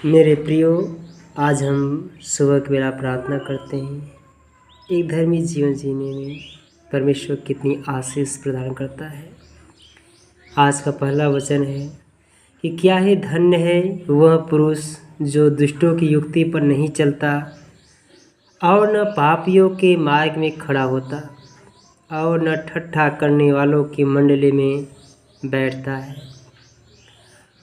मेरे प्रियो, आज हम सुबह की बेला प्रार्थना करते हैं। एक धर्मी जीवन जीने में परमेश्वर कितनी आशीष प्रदान करता है। आज का पहला वचन है कि क्या ही धन्य है वह पुरुष जो दुष्टों की युक्ति पर नहीं चलता और न पापियों के मार्ग में खड़ा होता और न ठट्ठा करने वालों की मंडली में बैठता है,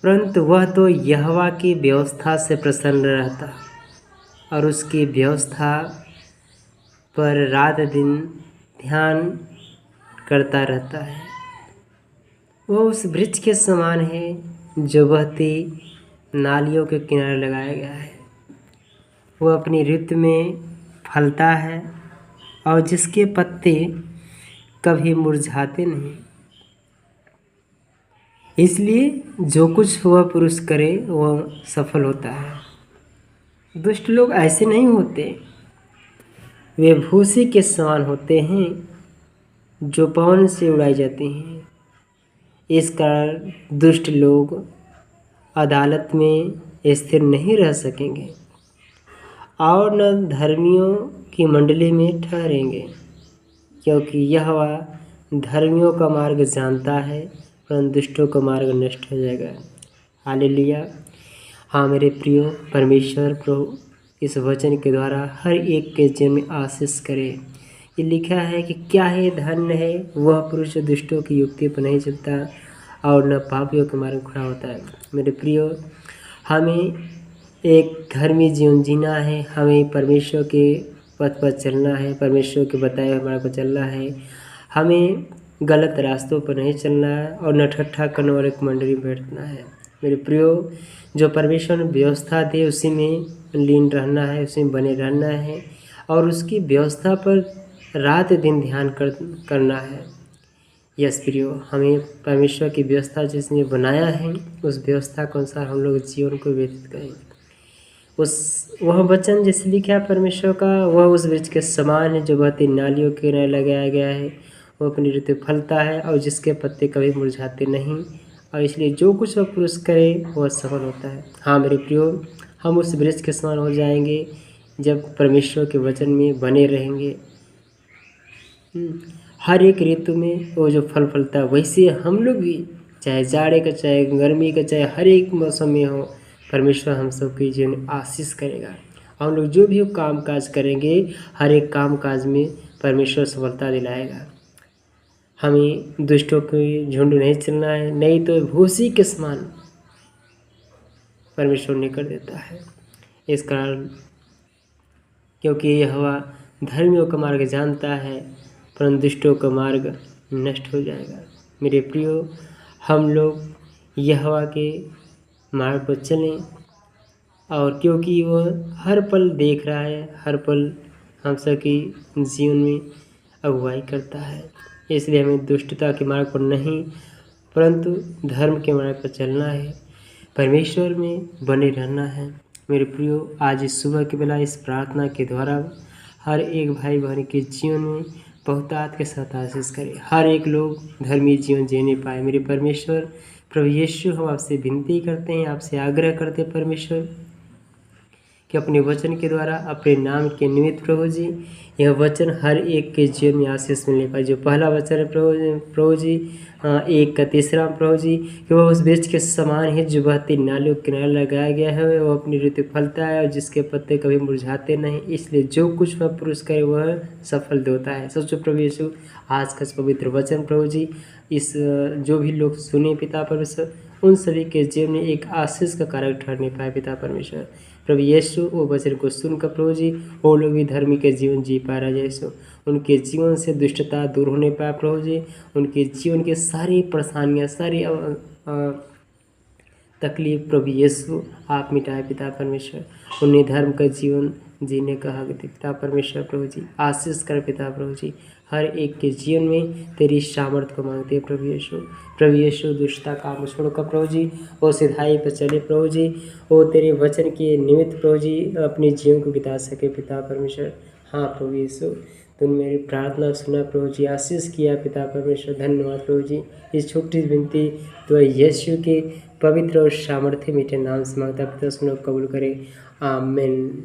परंतु वह तो यहोवा की व्यवस्था से प्रसन्न रहता और उसकी व्यवस्था पर रात दिन ध्यान करता रहता है। वह उस वृक्ष के समान है जो बहती नालियों के किनारे लगाया गया है। वह अपनी ऋतु में फलता है और जिसके पत्ते कभी मुरझाते नहीं। इसलिए जो कुछ वह पुरुष करे वह सफल होता है। दुष्ट लोग ऐसे नहीं होते, वे भूसी के समान होते हैं जो पवन से उड़ाई जाती हैं। इस कारण दुष्ट लोग अदालत में स्थिर नहीं रह सकेंगे और न धर्मियों की मंडली में ठहरेंगे, क्योंकि यहोवा धर्मियों का मार्ग जानता है परंतु दुष्टों का मार्ग नष्ट हो जाएगा। हालेलुया। हाँ मेरे प्रियो, परमेश्वर प्रभु इस वचन के द्वारा हर एक के जीवन में आशीष करे। ये लिखा है कि क्या है धन्य है वह पुरुष जो दुष्टों की युक्ति पर नहीं चलता और न पापियों के मार्ग में खड़ा होता है। मेरे प्रियो, हमें एक धर्मी जीवन जीना है, हमें परमेश्वर के पथ पर चलना है, परमेश्वर के बताए हुए मार्ग पर चलना है। हमें गलत रास्तों पर नहीं चलना है और न ठट्ठा करने वाले मंडली में बैठना है। मेरे प्रियो, जो परमेश्वर ने व्यवस्था दे उसी में लीन रहना है, उसी में बने रहना है और उसकी व्यवस्था पर रात दिन ध्यान करना है। यस प्रियो, हमें परमेश्वर की व्यवस्था जिसने बनाया है उस व्यवस्था के अनुसार हम लोग जीवन को व्यतीत करें। वह वचन जैसे लिखा है परमेश्वर का, वह उस वृक्ष के समान है जो बहती नालियों के किनारे लगाया गया है। वो अपनी ऋतु फलता है और जिसके पत्ते कभी मुरझाते नहीं, और इसलिए जो कुछ वह पुरुष करे वह सफल होता है। हाँ मेरे प्रियो, हम उस वृक्ष के समान हो जाएंगे जब परमेश्वर के वचन में बने रहेंगे। हर एक ऋतु में वो जो फल फलता है वैसे हम लोग भी, चाहे जाड़े का चाहे गर्मी का चाहे हर एक मौसम में हो, परमेश्वर हम सबके जीवन में आशीष करेगा। हम लोग जो भी काम काज करेंगे हर एक काम काज में परमेश्वर सफलता दिलाएगा। हमें दुष्टों के झुंड नहीं चलना है, नहीं तो भूसी के समान परमेश्वर निकल देता है। इस कारण क्योंकि यहोवा धर्मियों का मार्ग जानता है परंतु दुष्टों का मार्ग नष्ट हो जाएगा। मेरे प्रियो, हम लोग यहोवा के मार्ग पर चलें, और क्योंकि वो हर पल देख रहा है, हर पल हम सबके जीवन में अगुवाई करता है, इसलिए हमें दुष्टता के मार्ग पर नहीं परंतु धर्म के मार्ग पर चलना है, परमेश्वर में बने रहना है। मेरे प्रियो, आज इस सुबह की बेला इस प्रार्थना के द्वारा हर एक भाई बहन के जीवन में बहुतायत के साथ आशीष करे, हर एक लोग धर्मी जीवन जीने पाए। मेरे परमेश्वर प्रभु यीशु, हम आपसे विनती करते हैं, आपसे आग्रह करते हैं परमेश्वर कि अपने वचन के द्वारा अपने नाम के निमित्त प्रभु जी यह वचन हर एक के जीवन में आशीष मिलने पाए। जो पहला वचन है प्रभु जी 1:3 प्रभु जी, कि वह उस वृक्ष के समान है जो बहती नालियों के किनारे लगाया गया है, वह अपनी ऋतु फलता है और जिसके पत्ते कभी मुरझाते नहीं। इसलिए जो कुछ वह पुरुष करे वह सफल होता है। सोचो प्रभु यीशु, आज का पवित्र वचन प्रभु जी इस जो भी लोग सुने पिता परमेश्वर, उन सभी के जीवन में एक आशीष का कारक ठहरने पाए पिता परमेश्वर। प्रभु यीशु वो वचन को सुनकर प्रभु जी वो लोग भी धर्मी के जीवन जी पा रहे यीशु, उनके जीवन से दुष्टता दूर होने पाए प्रभु जी, उनके जीवन के सारी परेशानियाँ सारी तकलीफ प्रभु यीशु आप मिटाए पिता परमेश्वर, उन्हें धर्म का जीवन जीने का हक दे पिता परमेश्वर। प्रभु जी आशीष कर पिता प्रभु जी, हर एक के जीवन में तेरी सामर्थ्य को मांगते हैं प्रभु यीशु। प्रभु यीशु दुष्टता काम छोड़कर प्रभु जी वो सिधाई पर चले प्रभु जी, वो तेरे वचन के निमित्त प्रभु जी अपने जीवन को बिता सके पिता परमेश्वर। हाँ प्रभु यीशु, तुम मेरी प्रार्थना सुना प्रभु जी, आशीष किया पिता परमेश्वर। धन्यवाद प्रभु जी, इस छोटी विनती तो यीशु के पवित्र और सामर्थ्य मीठे नाम से मांगता पिता सुनो कबूल करे, आमीन।